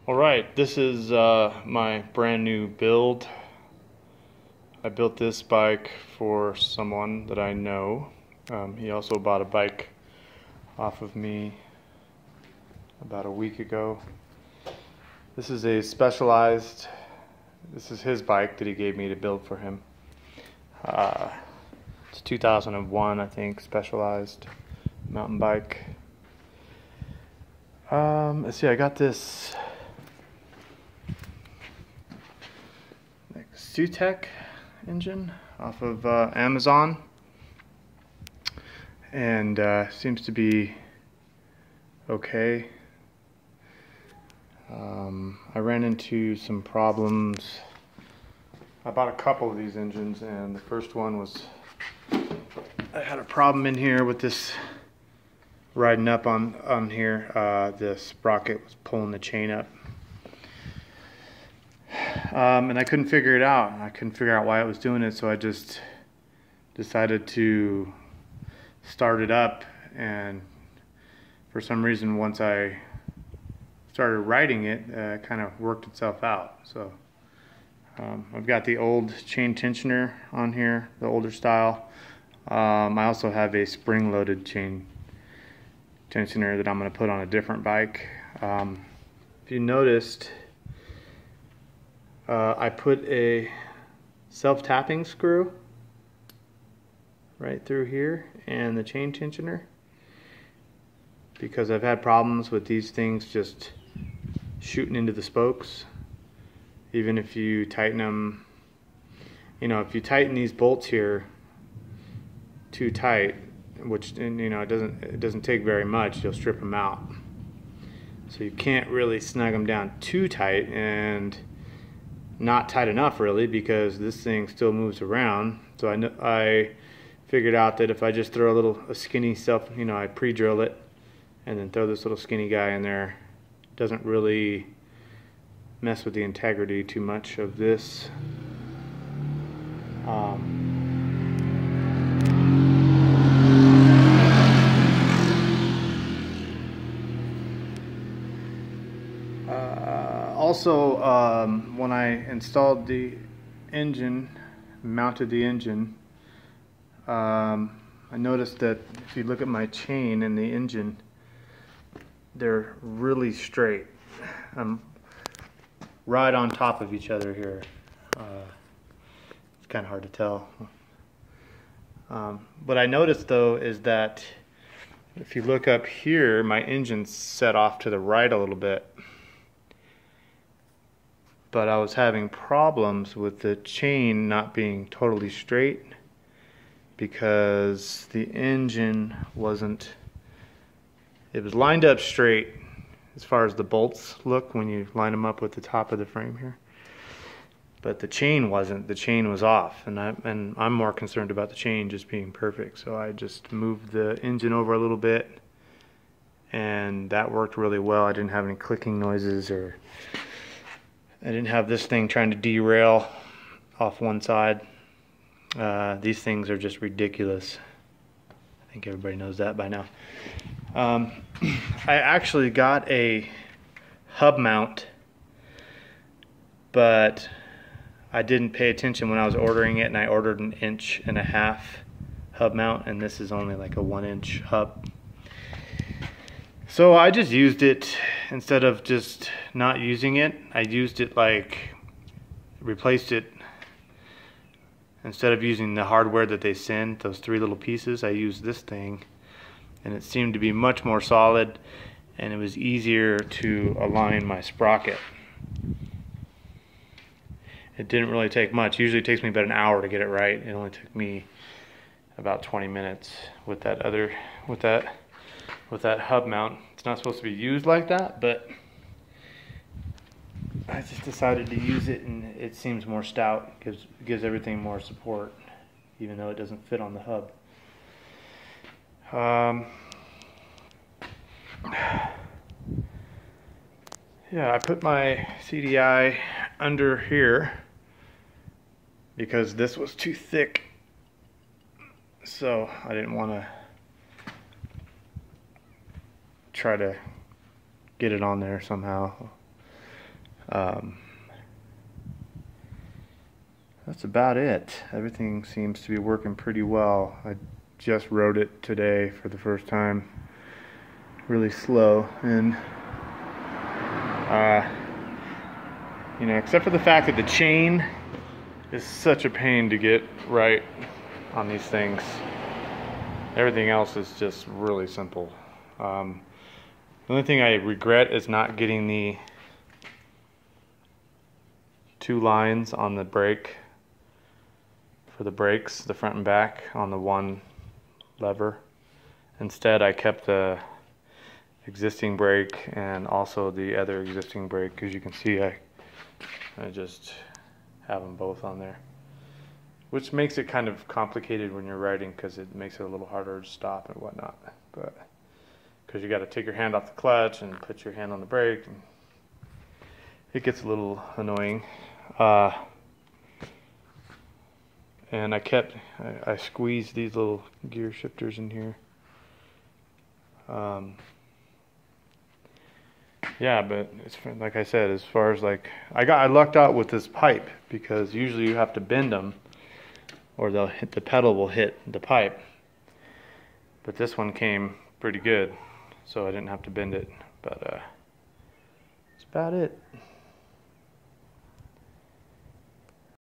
Alright, this is my brand new build. I built this bike for someone that I know. He also bought a bike off of me about a week ago. This is a Specialized, this is his bike that he gave me to build for him. It's 2001, I think, Specialized mountain bike. Let's see, I got this Sutech engine off of Amazon, and seems to be okay. I ran into some problems. I bought a couple of these engines, and the first one was I had a problem in here with this riding up on here. The sprocket was pulling the chain up. And I couldn't figure it out. I couldn't figure out why it was doing it, so I just decided to start it up, and for some reason once I started riding it, it kind of worked itself out. So I've got the old chain tensioner on here, the older style. I also have a spring-loaded chain tensioner that I'm going to put on a different bike. If you noticed, I put a self-tapping screw right through here and the chain tensioner, because I've had problems with these things just shooting into the spokes. Even if you tighten them, you know, if you tighten these bolts here too tight, which, you know, it doesn't take very much, you'll strip them out. So you can't really snug them down too tight, and not tight enough really, because this thing still moves around. So I figured out that if I just throw a skinny I pre-drill it and then throw this little skinny guy in there, it doesn't really mess with the integrity too much of this. Also, when I installed the engine, mounted the engine, I noticed that if you look at my chain and the engine, they're really straight. Right on top of each other here. It's kind of hard to tell. What I noticed though is that if you look up here, my engine's set off to the right a little bit. But I was having problems with the chain not being totally straight because the engine wasn't, it was lined up straight as far as the bolts look when you line them up with the top of the frame here. But the chain wasn't, the chain was off, and I'm more concerned about the chain just being perfect. So I just moved the engine over a little bit, and that worked really well. I didn't have any clicking noises, or I didn't have this thing trying to derail off one side. These things are just ridiculous. I think everybody knows that by now. I actually got a hub mount, but I didn't pay attention when I was ordering it, and I ordered an 1.5 inch hub mount, and this is only like a 1-inch hub. So I just used it instead of just not using it. I used it replaced it. Instead of using the hardware that they send, those 3 little pieces, I used this thing, and it seemed to be much more solid, and it was easier to align my sprocket. It didn't really take much. Usually it takes me about an hour to get it right. It only took me about 20 minutes with that hub mount. It's not supposed to be used like that, but I just decided to use it, and it seems more stout. It gives everything more support, even though it doesn't fit on the hub. Yeah, I put my CDI under here because this was too thick, so I didn't want to try to get it on there somehow. That's about it. Everything seems to be working pretty well. I just rode it today for the first time. Really slow, and you know, except for the fact that the chain is such a pain to get right on these things. Everything else is just really simple. The only thing I regret is not getting the 2 lines on the brake for the brakes, the front and back, on the one lever. Instead, I kept the existing brake and also the other existing brake. As you can see, I just have them both on there, which makes it kind of complicated when you're riding, because it makes it a little harder to stop and whatnot. But because you got to take your hand off the clutch and put your hand on the brake, and it gets a little annoying. And I squeezed these little gear shifters in here. Yeah, but it's like I said, as far as like, I lucked out with this pipe, because usually you have to bend them or the pedal will hit the pipe. But this one came pretty good, so I didn't have to bend it. But that's about it.